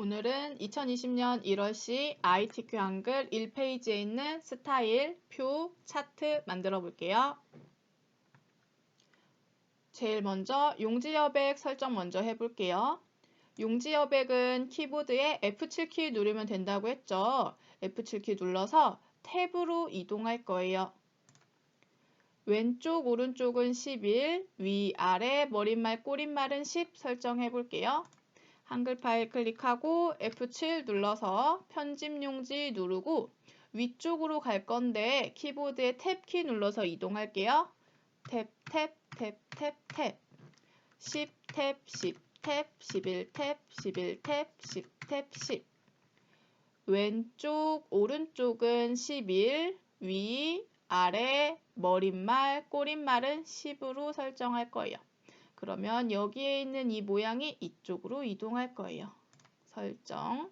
오늘은 2020년 1월시 ITQ 한글 1페이지에 있는 스타일, 표, 차트 만들어 볼게요. 제일 먼저 용지 여백 설정 먼저 해볼게요. 용지 여백은 키보드에 F7키 누르면 된다고 했죠. F7키 눌러서 탭으로 이동할 거예요. 왼쪽, 오른쪽은 11, 위, 아래, 머릿말, 꼬릿말은 10 설정해 볼게요. 한글 파일 클릭하고 F7 눌러서 편집 용지 누르고 위쪽으로 갈 건데 키보드에 탭키 눌러서 이동할게요. 탭, 탭, 탭, 탭, 탭. 10탭, 10탭, 11탭, 11탭, 10탭, 10. 왼쪽, 오른쪽은 11, 위, 아래, 머릿말, 꼬릿말은 10으로 설정할 거예요. 그러면 여기에 있는 이 모양이 이쪽으로 이동할 거예요. 설정.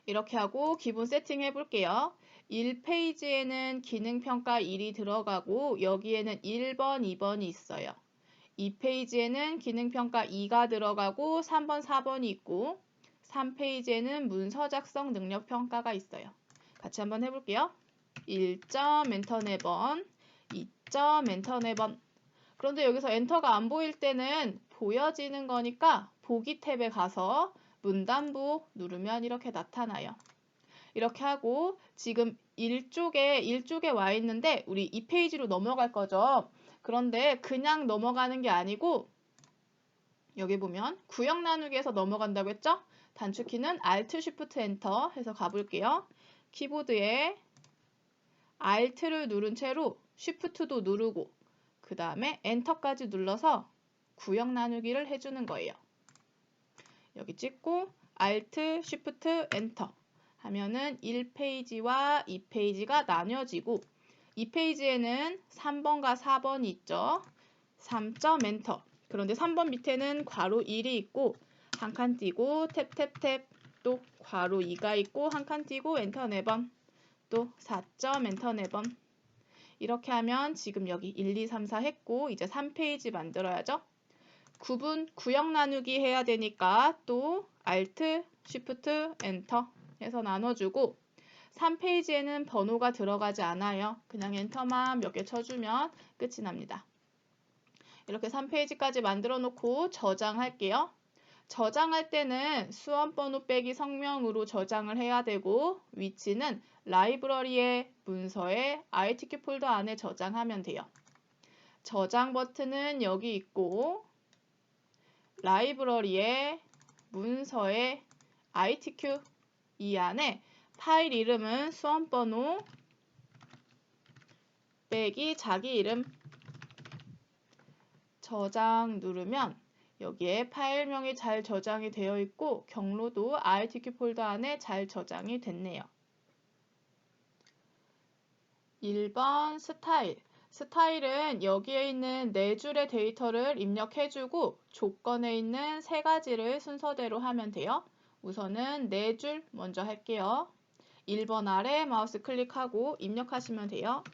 이렇게 하고 기본 세팅 해볼게요. 1페이지에는 기능평가 1이 들어가고 여기에는 1번, 2번이 있어요. 2페이지에는 기능평가 2가 들어가고 3번, 4번이 있고 3페이지에는 문서 작성 능력평가가 있어요. 같이 한번 해볼게요. 1점 엔터 4번, 2점 엔터 4번. 그런데 여기서 엔터가 안 보일 때는 보여지는 거니까 보기 탭에 가서 문단부 누르면 이렇게 나타나요. 이렇게 하고 지금 1쪽에 와 있는데 우리 2페이지로 넘어갈 거죠. 그런데 그냥 넘어가는 게 아니고 여기 보면 구역 나누기에서 넘어간다고 했죠? 단축키는 Alt, Shift, Enter 해서 가볼게요. 키보드에 Alt를 누른 채로 Shift도 누르고 그 다음에 엔터까지 눌러서 구역 나누기를 해주는 거예요. 여기 찍고 Alt, Shift, Enter 하면은 1페이지와 2페이지가 나뉘어지고 2페이지에는 3번과 4번이 있죠. 3점 엔터. 그런데 3번 밑에는 괄호 1이 있고 한 칸 띄고 탭탭탭 또 괄호 2가 있고 한 칸 띄고 엔터 4번 또 4점 엔터 4번 이렇게 하면 지금 여기 1, 2, 3, 4 했고 이제 3페이지 만들어야죠. 구역 나누기 해야 되니까 또 Alt, Shift, Enter 해서 나눠주고 3페이지에는 번호가 들어가지 않아요. 그냥 엔터만 몇 개 쳐주면 끝이 납니다. 이렇게 3페이지까지 만들어 놓고 저장할게요. 저장할 때는 수험번호 빼기 성명으로 저장을 해야 되고 위치는 라이브러리의 문서에 ITQ 폴더 안에 저장하면 돼요. 저장 버튼은 여기 있고 라이브러리의 문서에 ITQ 이 안에 파일 이름은 수험번호 빼기 자기 이름 저장 누르면 여기에 파일명이 잘 저장이 되어 있고 경로도 ITQ 폴더 안에 잘 저장이 됐네요. 1번 스타일. 스타일은 여기에 있는 4줄의 데이터를 입력해주고 조건에 있는 3가지를 순서대로 하면 돼요. 우선은 4줄 먼저 할게요. 1번 아래 마우스 클릭하고 입력하시면 돼요.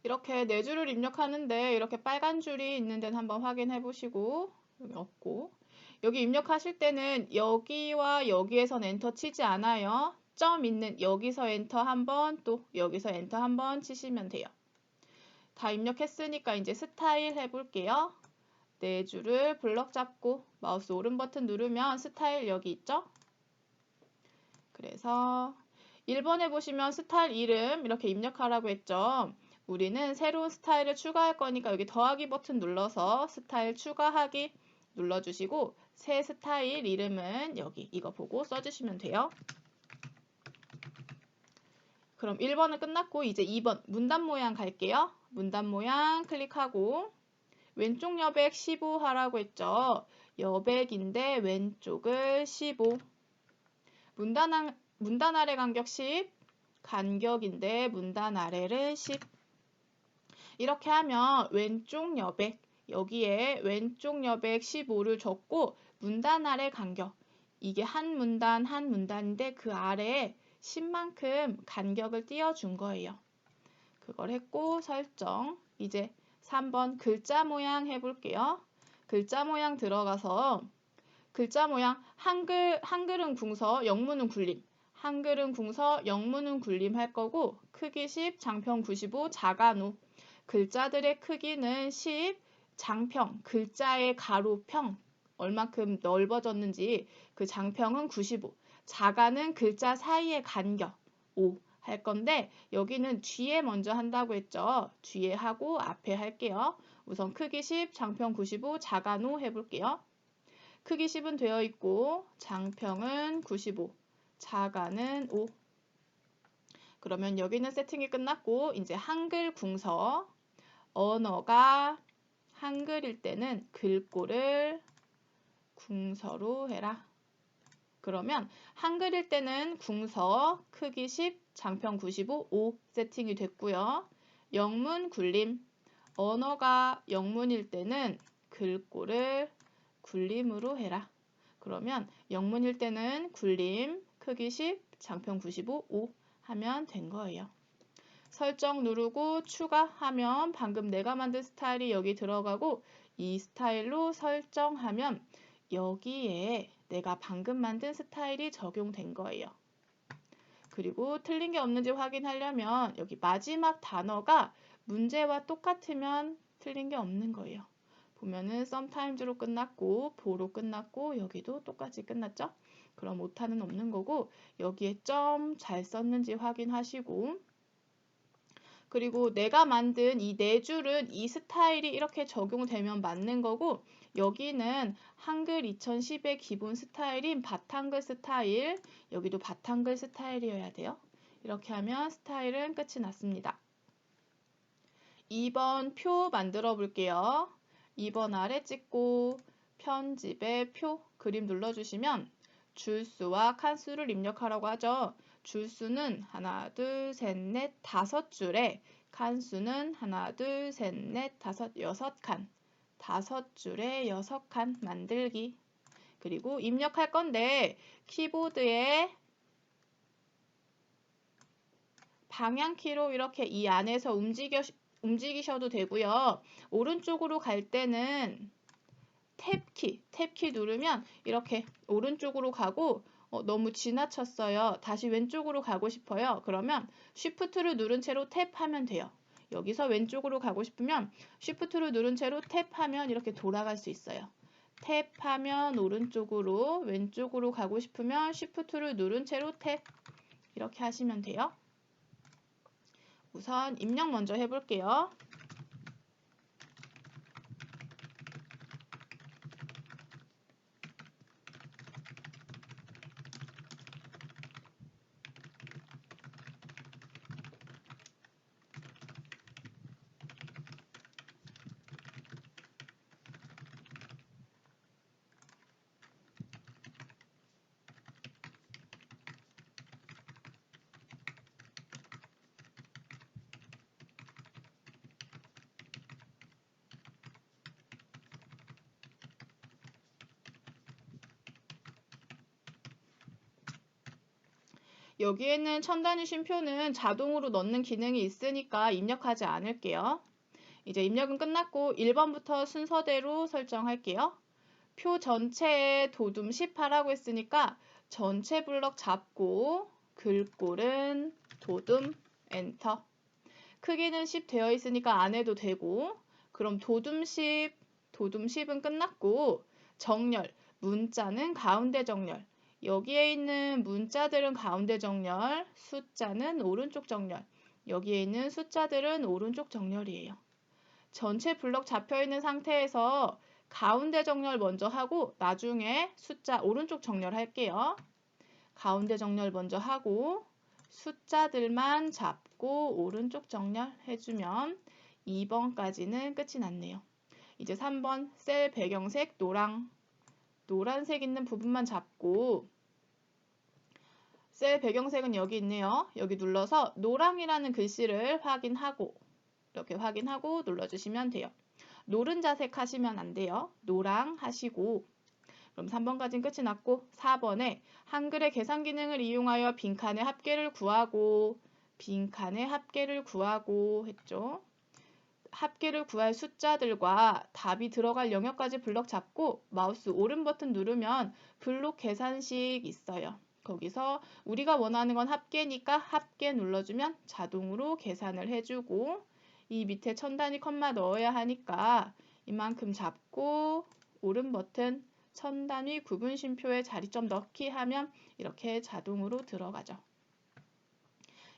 이렇게 4줄을 입력하는데 이렇게 빨간 줄이 있는 데는 한번 확인해 보시고 여기 없고 여기 입력하실 때는 여기와 여기에선 엔터 치지 않아요. 점 있는 여기서 엔터 한번 또 여기서 엔터 한번 치시면 돼요. 다 입력했으니까 이제 스타일 해볼게요. 4줄을 블럭 잡고 마우스 오른 버튼 누르면 스타일 여기 있죠? 그래서 1번에 보시면 스타일 이름 이렇게 입력하라고 했죠. 우리는 새로운 스타일을 추가할 거니까 여기 더하기 버튼 눌러서 스타일 추가하기 눌러주시고 새 스타일 이름은 여기 이거 보고 써주시면 돼요. 그럼 1번은 끝났고 이제 2번 문단 모양 갈게요. 문단 모양 클릭하고 왼쪽 여백 15 하라고 했죠. 여백인데 왼쪽을 15. 문단 아래 간격 10. 간격인데 문단 아래를 10. 이렇게 하면 왼쪽 여백 여기에 왼쪽 여백 15를 적고 문단 아래 간격 이게 한 문단인데 그 아래에 10만큼 간격을 띄워준 거예요. 그걸 했고 설정. 이제 3번 글자 모양 해볼게요. 글자 모양 들어가서 글자 모양 한글은 궁서, 영문은 굴림. 한글은 궁서, 영문은 굴림 할 거고 크기 10, 장평 95, 자간호. 글자들의 크기는 10, 장평, 글자의 가로평 얼만큼 넓어졌는지 그 장평은 95, 자간은 글자 사이의 간격 5 할 건데 여기는 뒤에 먼저 한다고 했죠. 뒤에 하고 앞에 할게요. 우선 크기 10, 장평 95, 자간호 해볼게요. 크기 10은 되어 있고 장평은 95, 자간은 5. 그러면 여기는 세팅이 끝났고 이제 한글 궁서 언어가 한글일 때는 글꼴을 궁서로 해라. 그러면 한글일 때는 궁서 크기 10, 장평 95, 5 세팅이 됐고요. 영문 굴림 언어가 영문일 때는 글꼴을 굴림으로 해라. 그러면 영문일 때는 굴림 크기 10, 장평 95, 5 하면 된 거예요. 설정 누르고 추가하면 방금 내가 만든 스타일이 여기 들어가고 이 스타일로 설정하면 여기에 내가 방금 만든 스타일이 적용된 거예요. 그리고 틀린 게 없는지 확인하려면 여기 마지막 단어가 문제와 똑같으면 틀린 게 없는 거예요. 보면은 sometimes로 끝났고 보로 끝났고 여기도 똑같이 끝났죠? 그럼 오타는 없는 거고 여기에 점 잘 썼는지 확인하시고 그리고 내가 만든 이 네 줄은 이 스타일이 이렇게 적용되면 맞는 거고 여기는 한글 2010의 기본 스타일인 바탕글 스타일 여기도 바탕글 스타일이어야 돼요. 이렇게 하면 스타일은 끝이 났습니다. 2번 표 만들어 볼게요. 2번 아래 찍고 편집의 표 그림 눌러주시면 줄수와 칸수를 입력하라고 하죠. 줄수는 하나, 둘, 셋, 넷, 5줄에 칸수는 하나, 둘, 셋, 넷, 5, 6칸 5줄에 6칸 만들기 그리고 입력할 건데 키보드에 방향키로 이렇게 이 안에서 움직이셔도 되고요. 오른쪽으로 갈 때는 탭키 누르면 이렇게 오른쪽으로 가고 너무 지나쳤어요. 다시 왼쪽으로 가고 싶어요. 그러면 쉬프트를 누른 채로 탭하면 돼요. 여기서 왼쪽으로 가고 싶으면 쉬프트를 누른 채로 탭하면 이렇게 돌아갈 수 있어요. 탭하면 오른쪽으로 왼쪽으로 가고 싶으면 쉬프트를 누른 채로 탭 이렇게 하시면 돼요. 우선 입력 먼저 해볼게요. 여기에는 첨단위 쉼표는 자동으로 넣는 기능이 있으니까 입력하지 않을게요. 이제 입력은 끝났고 1번부터 순서대로 설정할게요. 표 전체에 도둠 10 하라고 했으니까 전체 블럭 잡고 글꼴은 도둠 엔터. 크기는 10 되어 있으니까 안 해도 되고 그럼 도둠 10은 끝났고 정렬 문자는 가운데 정렬 여기에 있는 문자들은 가운데 정렬, 숫자는 오른쪽 정렬. 여기에 있는 숫자들은 오른쪽 정렬이에요. 전체 블럭 잡혀있는 상태에서 가운데 정렬 먼저 하고 나중에 숫자 오른쪽 정렬 할게요. 가운데 정렬 먼저 하고 숫자들만 잡고 오른쪽 정렬 해주면 2번까지는 끝이 났네요. 이제 3번 셀 배경색 노란색 있는 부분만 잡고 셀 배경색은 여기 있네요. 여기 눌러서 노랑이라는 글씨를 확인하고 이렇게 확인하고 눌러주시면 돼요. 노른자색 하시면 안 돼요. 노랑 하시고 그럼 3번까지는 끝이 났고 4번에 한글의 계산 기능을 이용하여 빈칸의 합계를 구하고 했죠. 합계를 구할 숫자들과 답이 들어갈 영역까지 블럭 잡고 마우스 오른 버튼 누르면 블록 계산식 있어요. 거기서 우리가 원하는 건 합계니까 합계 눌러주면 자동으로 계산을 해주고 이 밑에 천 단위 컴마 넣어야 하니까 이만큼 잡고 오른 버튼 천 단위 구분 쉼표에 자리점 넣기 하면 이렇게 자동으로 들어가죠.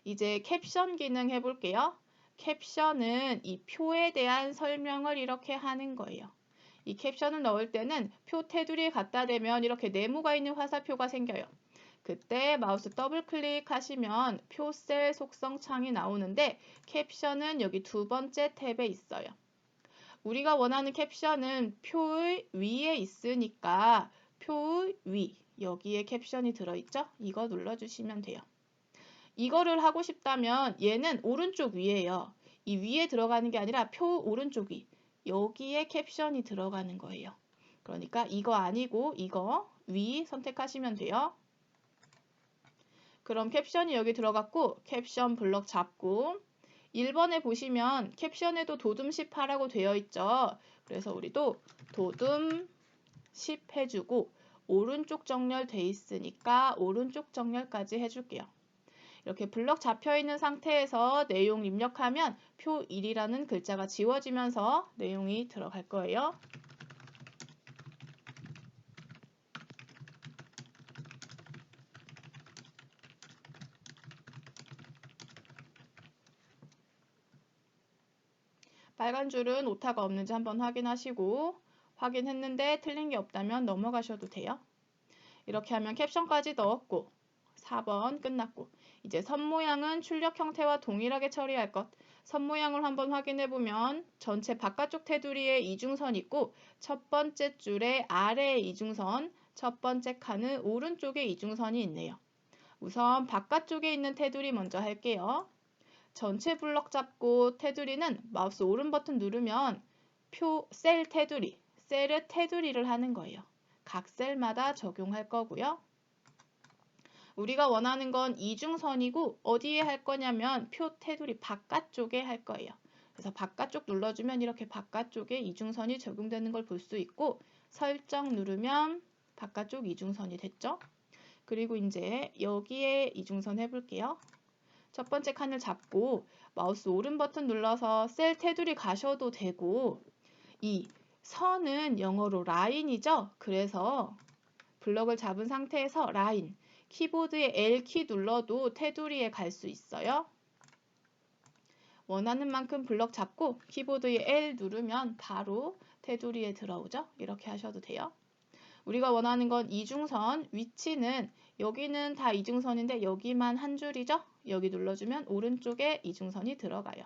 이제 캡션 기능 해볼게요. 캡션은 이 표에 대한 설명을 이렇게 하는 거예요. 이 캡션을 넣을 때는 표 테두리에 갖다 대면 이렇게 네모가 있는 화살표가 생겨요. 그때 마우스 더블 클릭하시면 표 셀 속성 창이 나오는데 캡션은 여기 두 번째 탭에 있어요. 우리가 원하는 캡션은 표의 위에 있으니까 표의 위, 여기에 캡션이 들어있죠? 이거 눌러주시면 돼요. 이거를 하고 싶다면 얘는 오른쪽 위에요. 이 위에 들어가는 게 아니라 표 오른쪽 위, 여기에 캡션이 들어가는 거예요. 그러니까 이거 아니고 이거 위 선택하시면 돼요. 그럼 캡션이 여기 들어갔고 캡션 블럭 잡고 1번에 보시면 캡션에도 도둠 10하라고 되어 있죠. 그래서 우리도 도둠 10 해주고 오른쪽 정렬 돼 있으니까 오른쪽 정렬까지 해줄게요. 이렇게 블럭 잡혀있는 상태에서 내용 입력하면 표 1이라는 글자가 지워지면서 내용이 들어갈 거예요. 빨간 줄은 오타가 없는지 한번 확인하시고 확인했는데 틀린 게 없다면 넘어가셔도 돼요. 이렇게 하면 캡션까지 넣었고 4번 끝났고 이제 선 모양은 출력 형태와 동일하게 처리할 것. 선 모양을 한번 확인해 보면 전체 바깥쪽 테두리에 이중선 있고 첫 번째 줄에 아래에 이중선, 첫 번째 칸은 오른쪽에 이중선이 있네요. 우선 바깥쪽에 있는 테두리 먼저 할게요. 전체 블럭 잡고 테두리는 마우스 오른 버튼 누르면 셀 테두리, 셀의 테두리를 하는 거예요. 각 셀마다 적용할 거고요. 우리가 원하는 건 이중선이고 어디에 할 거냐면 표 테두리 바깥쪽에 할 거예요. 그래서 바깥쪽 눌러주면 이렇게 바깥쪽에 이중선이 적용되는 걸 볼 수 있고 설정 누르면 바깥쪽 이중선이 됐죠. 그리고 이제 여기에 이중선 해볼게요. 첫 번째 칸을 잡고 마우스 오른 버튼 눌러서 셀 테두리 가셔도 되고 이 선은 영어로 라인이죠. 그래서 블럭을 잡은 상태에서 라인, 키보드의 L키 눌러도 테두리에 갈 수 있어요. 원하는 만큼 블럭 잡고 키보드의 L 누르면 바로 테두리에 들어오죠. 이렇게 하셔도 돼요. 우리가 원하는 건 이중선, 위치는 여기는 다 이중선인데 여기만 한 줄이죠. 여기 눌러주면 오른쪽에 이중선이 들어가요.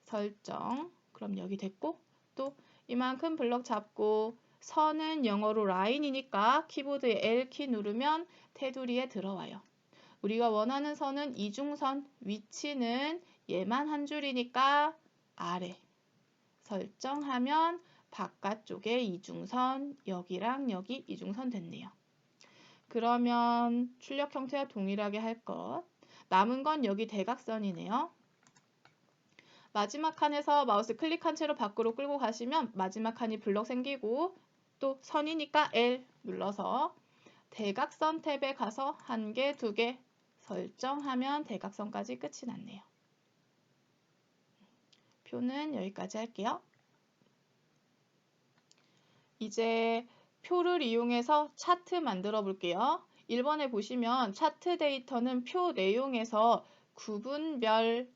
설정, 그럼 여기 됐고 또 이만큼 블럭 잡고 선은 영어로 라인이니까 키보드의 L키 누르면 테두리에 들어와요. 우리가 원하는 선은 이중선, 위치는 얘만 한 줄이니까 아래 설정하면 바깥쪽에 이중선, 여기랑 여기 이중선 됐네요. 그러면 출력 형태와 동일하게 할 것. 남은 건 여기 대각선이네요. 마지막 칸에서 마우스 클릭한 채로 밖으로 끌고 가시면 마지막 칸이 블럭 생기고 또 선이니까 L 눌러서 대각선 탭에 가서 1개, 2개 설정하면 대각선까지 끝이 났네요. 표는 여기까지 할게요. 이제 표를 이용해서 차트 만들어 볼게요. 1번에 보시면 차트 데이터는 표 내용에서 구분별,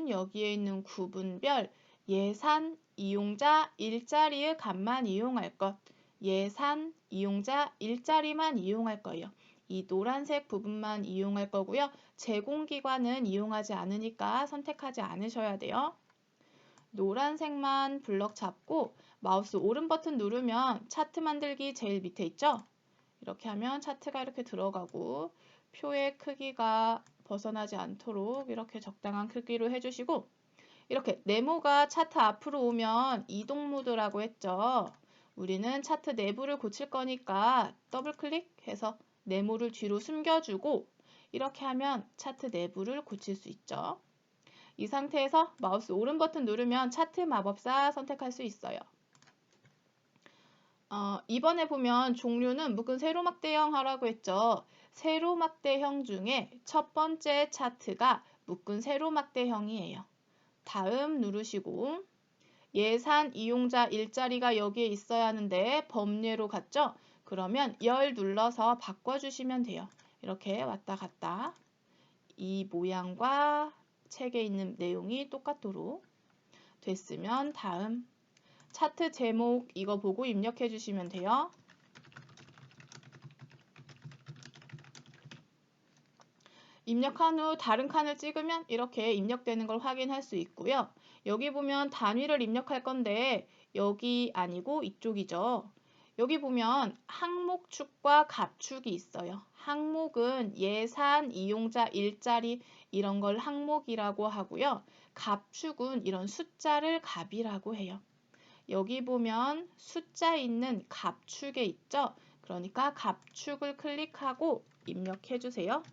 여기에 있는 구분별, 예산, 이용자, 일자리의 값만 이용할 것, 예산, 이용자, 일자리만 이용할 거예요. 이 노란색 부분만 이용할 거고요. 제공기관은 이용하지 않으니까 선택하지 않으셔야 돼요. 노란색만 블럭 잡고 마우스 오른 버튼 누르면 차트 만들기 제일 밑에 있죠? 이렇게 하면 차트가 이렇게 들어가고 표의 크기가 벗어나지 않도록 이렇게 적당한 크기로 해주시고 이렇게 네모가 차트 앞으로 오면 이동 모드라고 했죠. 우리는 차트 내부를 고칠 거니까 더블 클릭해서 네모를 뒤로 숨겨주고 이렇게 하면 차트 내부를 고칠 수 있죠. 이 상태에서 마우스 오른 버튼 누르면 차트 마법사 선택할 수 있어요. 2번에 보면 종류는 묶은 세로막대형 하라고 했죠. 세로막대형 중에 첫 번째 차트가 묶은 세로막대형이에요. 다음 누르시고 예산, 이용자, 일자리가 여기에 있어야 하는데 범례로 갔죠? 그러면 열 눌러서 바꿔주시면 돼요. 이렇게 왔다 갔다. 이 모양과 책에 있는 내용이 똑같도록 됐으면 다음 차트 제목 이거 보고 입력해 주시면 돼요. 입력한 후 다른 칸을 찍으면 이렇게 입력되는 걸 확인할 수 있고요. 여기 보면 단위를 입력할 건데 여기 아니고 이쪽이죠. 여기 보면 항목축과 갑축이 있어요. 항목은 예산, 이용자, 일자리 이런 걸 항목이라고 하고요. 갑축은 이런 숫자를 갑이라고 해요. 여기 보면 숫자 있는 갑축에 있죠. 그러니까 갑축을 클릭하고 입력해 주세요.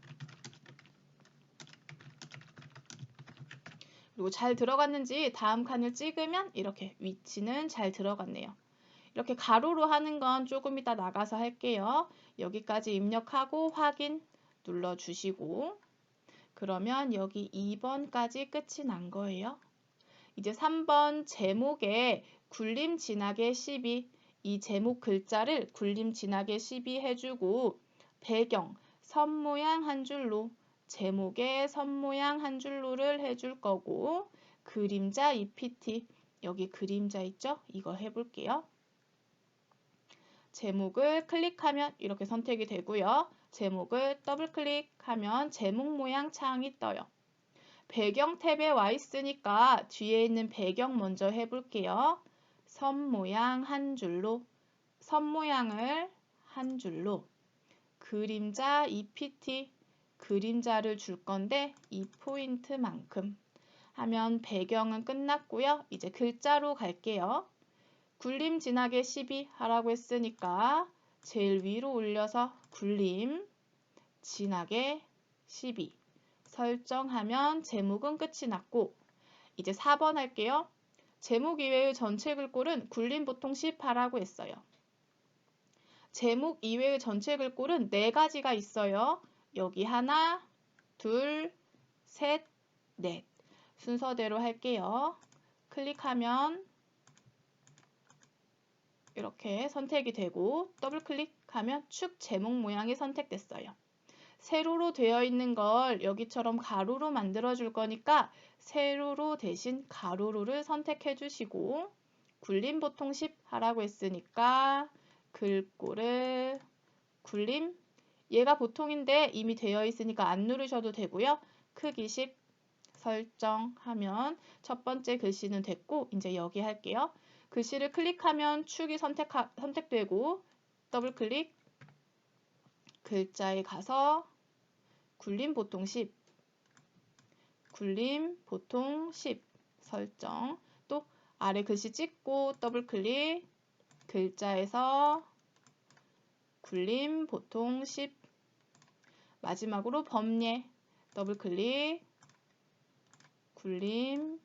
그리고 잘 들어갔는지 다음 칸을 찍으면 이렇게 위치는 잘 들어갔네요. 이렇게 가로로 하는 건 조금 이따 나가서 할게요. 여기까지 입력하고 확인 눌러주시고 그러면 여기 2번까지 끝이 난 거예요. 이제 3번 제목에 굴림 진하게 12 이 제목 글자를 굴림 진하게 12 해주고 배경 선 모양 한 줄로 제목에 선 모양 한 줄로를 해줄 거고 그림자 EPT 여기 그림자 있죠? 이거 해볼게요. 제목을 클릭하면 이렇게 선택이 되고요. 제목을 더블 클릭하면 제목 모양 창이 떠요. 배경 탭에 와 있으니까 뒤에 있는 배경 먼저 해볼게요. 선 모양 한 줄로 선 모양을 한 줄로 그림자 EPT 그림자를 줄 건데 이 포인트만큼 하면 배경은 끝났고요. 이제 글자로 갈게요. 굴림 진하게 12 하라고 했으니까 제일 위로 올려서 굴림 진하게 12 설정하면 제목은 끝이 났고 이제 4번 할게요. 제목 이외의 전체 글꼴은 굴림 보통 10 하라고 했어요. 제목 이외의 전체 글꼴은 4가지가 있어요. 여기 하나, 둘, 셋, 넷. 순서대로 할게요. 클릭하면 이렇게 선택이 되고 더블 클릭하면 축 제목 모양이 선택됐어요. 세로로 되어 있는 걸 여기처럼 가로로 만들어 줄 거니까 세로로 대신 가로로를 선택해 주시고 굴림 보통 10 하라고 했으니까 글꼴을 굴림 얘가 보통인데 이미 되어 있으니까 안 누르셔도 되고요. 크기 10 설정하면 첫 번째 글씨는 됐고 이제 여기 할게요. 글씨를 클릭하면 축이 선택되고 더블 클릭 글자에 가서 굴림 보통 10 굴림 보통 10 설정 또 아래 글씨 찍고 더블 클릭 글자에서 굴림 보통 10 마지막으로 범례 더블 클릭 굴림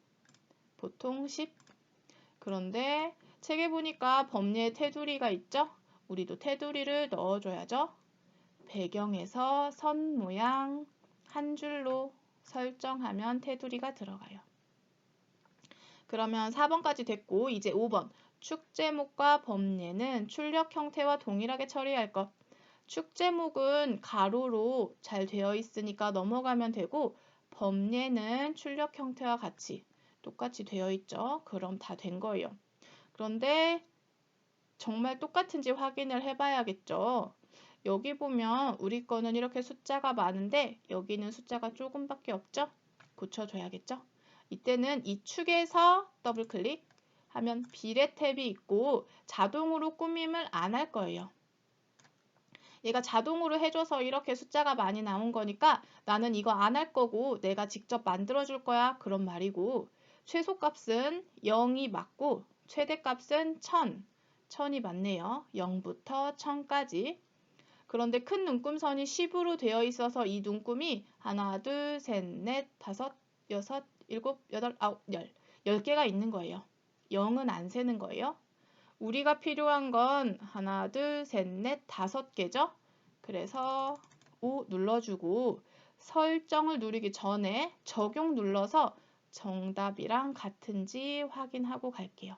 보통 10 그런데 책에 보니까 범례 테두리가 있죠? 우리도 테두리를 넣어줘야죠. 배경에서 선 모양 한 줄로 설정하면 테두리가 들어가요. 그러면 4번까지 됐고 이제 5번 축 제목과 범례는 출력 형태와 동일하게 처리할 것. 축 제목은 가로로 잘 되어 있으니까 넘어가면 되고 범례는 출력 형태와 같이 똑같이 되어 있죠. 그럼 다 된 거예요. 그런데 정말 똑같은지 확인을 해봐야겠죠. 여기 보면 우리 거는 이렇게 숫자가 많은데 여기는 숫자가 조금밖에 없죠? 고쳐줘야겠죠? 이때는 이 축에서 더블 클릭하면 비례 탭이 있고 자동으로 꾸밈을 안 할 거예요. 얘가 자동으로 해줘서 이렇게 숫자가 많이 나온 거니까 나는 이거 안 할 거고 내가 직접 만들어 줄 거야. 그런 말이고 최소값은 0이 맞고 최대값은 1000. 1000이 맞네요. 0부터 1000까지. 그런데 큰 눈금선이 10으로 되어 있어서 이 눈금이 하나, 둘, 셋, 넷, 다섯, 여섯, 일곱, 여덟, 아홉, 열. 10개가 있는 거예요. 0은 안 세는 거예요. 우리가 필요한 건 하나, 둘, 셋, 넷, 5개죠. 그래서 5 눌러주고 설정을 누르기 전에 적용 눌러서 정답이랑 같은지 확인하고 갈게요.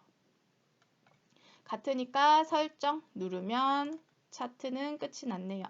같으니까 설정 누르면 차트는 끝이 났네요.